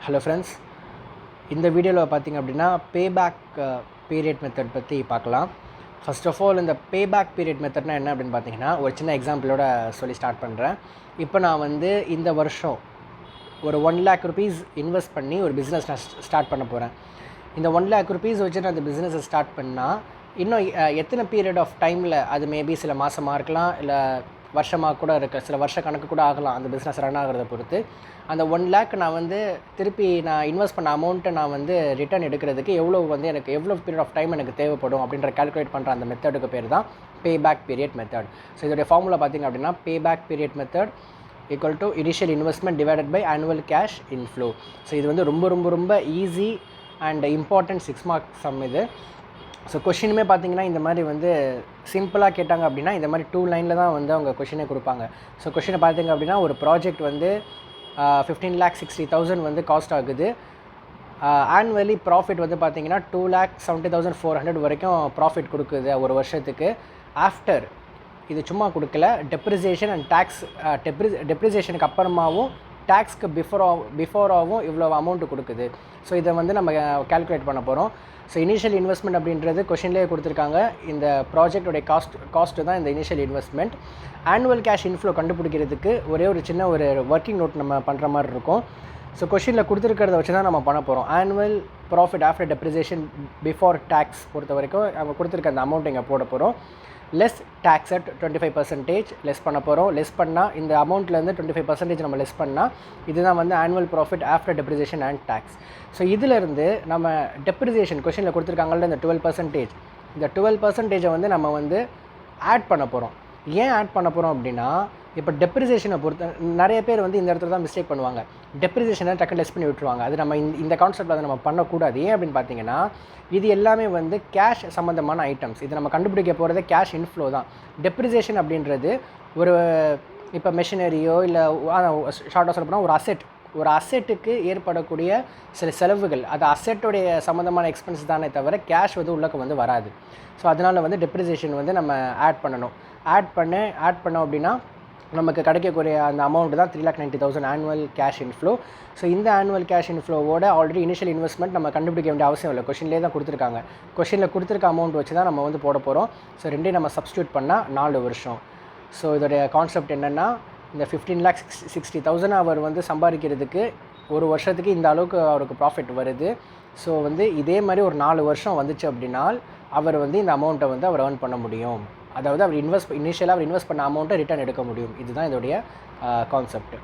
Hello friends, இந்த வீடியோவில் பார்த்திங்க அப்படின்னா பேபேக் பீரியட் மெத்தட் பற்றி பார்க்கலாம். ஃபர்ஸ்ட் ஆஃப் ஆல் இந்த பேபேக் பீரியட் மெத்தட்னா என்ன அப்படின்னு பார்த்தீங்கன்னா, ஒரு சின்ன எக்ஸாம்பிளோட சொல்லி ஸ்டார்ட் பண்ணுறேன். இப்போ நான் வந்து இந்த வருஷம் ஒரு 1 lakh rupees இன்வெஸ்ட் பண்ணி ஒரு பிஸ்னஸ் நான் ஸ்டார்ட் பண்ண போகிறேன். இந்த 1 lakh rupees வச்சு நான் அந்த பிஸ்னஸை ஸ்டார்ட் பண்ணால் இன்னும் எத்தனை பீரியட் ஆஃப் டைமில், அது மேபி சில மாதமாக இருக்கலாம், இல்லை வருஷமாக கூட இருக்குது, சில வருஷ கணக்கு கூட ஆகலாம் அந்த பிஸ்னஸ் ரன் ஆகிறத பொறுத்து. அந்த 1 lakh நான் வந்து திருப்பி நான் இன்வெஸ்ட் பண்ண அமௌண்ட்டை நான் வந்து ரிட்டர்ன் எடுக்கிறதுக்கு எனக்கு எவ்வளோ பீரியட் ஆஃப் டைம் எனக்கு தேவைப்படும் அப்படின்ற கால்குலேட் பண்ணுற அந்த மெத்தடுக்கு பேர் தான் பேபேக் பீரியட் மெத்தட். ஸோ இதோடைய ஃபார்முலா பார்த்திங்க அப்படின்னா, payback period method equal to initial investment divided by annual cash inflow. So இது வந்து ரொம்ப ரொம்ப ரொம்ப easy and important 6 mark sum இது. ஸோ கொஷினுமே பார்த்திங்கன்னா இந்த மாதிரி வந்து சிம்பிளாக கேட்டாங்க அப்படின்னா இந்த மாதிரி 2 லைனில் தான் வந்து அவங்க கொஷினே கொடுப்பாங்க. ஸோ கொஷினை பார்த்திங்க அப்படின்னா, ஒரு ப்ராஜெக்ட் வந்து 15,60,000 வந்து காஸ்ட் ஆகுது. ஆனுவலி ப்ராஃபிட் வந்து பார்த்திங்கன்னா 2,70,400 வரைக்கும் ப்ராஃபிட் கொடுக்குது ஒரு வருஷத்துக்கு. ஆஃப்டர் இது சும்மா கொடுக்கல, டெப்ரிசியேஷன் அண்ட் டேக்ஸ், டெப்ரிசியேஷனுக்கு அப்புறமாவும் டேக்ஸ்க்கு பிஃபோராகவும் இவ்வளோ அமௌண்ட்டு கொடுக்குது. ஸோ இதை வந்து நம்ம கால்குலேட் பண்ண போகிறோம். ஸோ இனிஷியல் இன்வெஸ்ட்மெண்ட் அப்படின்றது கொஷின்லேயே கொடுத்துருக்காங்க. இந்த ப்ராஜெக்டோடைய காஸ்ட்டு தான் இந்த initial investment. Annual cash inflow கண்டுபிடிக்கிறதுக்கு ஒரு சின்ன ஒர்க்கிங் நோட் நம்ம பண்ணுற மாதிரி இருக்கும். ஸோ கொஷினில் கொடுத்துருக்கிறத வச்சு தான் நம்ம பண்ண போகிறோம். Annual profit after depreciation before tax பொறுத்த வரைக்கும் நம்ம கொடுத்துருக்க அந்த அமௌண்ட் இங்கே போட போகிறோம். லெஸ் டேக்ஸ் அட் 25% லெஸ் பண்ண போகிறோம். லெஸ் பண்ணால் இந்த அமௌண்ட்லேருந்து 25% நம்ம லெஸ் பண்ணால் இதுதான் வந்து annual profit after depreciation and tax. So இதிலேருந்து நம்ம டெப்ரிசியேஷன் கொஷினில் கொடுத்துருக்காங்கள்ல இந்த 12%, இந்த 12% வந்து நம்ம வந்து ஆட் பண்ண போகிறோம். ஏன் ஆட் பண்ண போகிறோம் அப்படின்னா, இப்போ டெப்ரிசியேஷனை பொறுத்த நிறைய பேர் வந்து இந்த இடத்துல தான் மிஸ்டேக் பண்ணுவாங்க. டெப்ரிசியேஷனை டக்குன்னு லெஸ் பண்ணி விட்டுருவாங்க. அது நம்ம இந்த கான்செப்ட்டில் அதை நம்ம பண்ணக்கூடாது. ஏன் அப்படின்னு பார்த்தீங்கன்னா, இது எல்லாமே வந்து கேஷ் சம்மந்தமான ஐட்டம்ஸ். இது நம்ம கண்டுபிடிக்க போகிறது கேஷ் இன்ஃப்ளோ தான். டெப்ரிசியேஷன் அப்படின்றது இப்போ மெஷினரியோ இல்லை ஷார்ட்டாக சொல்ல போனால் ஒரு அசெட்டுக்கு ஏற்படக்கூடிய சில செலவுகள், அது அசெட்டோடைய சம்மந்தமான எக்ஸ்பென்ஸ் தானே தவிர கேஷ் வந்து உள்ளக்கு வந்து வராது. ஸோ அதனால் வந்து டெப்ரிசியேஷன் வந்து நம்ம ஆட் பண்ணணும். ஆட் பண்ணோம் அப்படின்னா நமக்கு கிடைக்கக்கூடிய அந்த அமௌண்ட் தான் 3,90,000 ஆனுவல் கேஷ் இன்ஃப்ளோ. ஸோ இந்த ஆனுவல் கேஷ் இன்ஃப்ளோவோட ஆல்ரெடி இனிஷியல் இன்வெஸ்ட்மெண்ட் நம்ம கண்டுபிடிக்க வேண்டிய அவசியம் இல்லை. கொஷின்லேயே தான் கொடுத்துருக்காங்க. கொஷினில் கொடுத்துருக்க அமௌண்ட் வச்சு தான் நம்ம வந்து போட போகிறோம். ஸோ ரெண்டையும் நம்ம சப்ஸ்டியூட் பண்ணால் 4 வருஷம். ஸோ இதோடைய கான்செப்ட் என்னென்னா, இந்த 15,60,000 அவர் வந்து சம்பாதிக்கிறதுக்கு ஒரு வருஷத்துக்கு இந்த அளவுக்கு அவருக்கு ப்ராஃபிட் வருது. ஸோ வந்து இதே மாதிரி ஒரு 4 வருஷம் வந்துச்சு அப்படின்னா அவர் வந்து இந்த அமௌண்ட்டை வந்து அவர் ஏர்ன் பண்ண முடியும். அதாவது அவர் இனிஷியலாக இன்வெஸ்ட் பண்ண அமௌண்ட்டை ரிட்டர்ன் எடுக்க முடியும். இதுதான் இதோடைய கான்செப்ட்.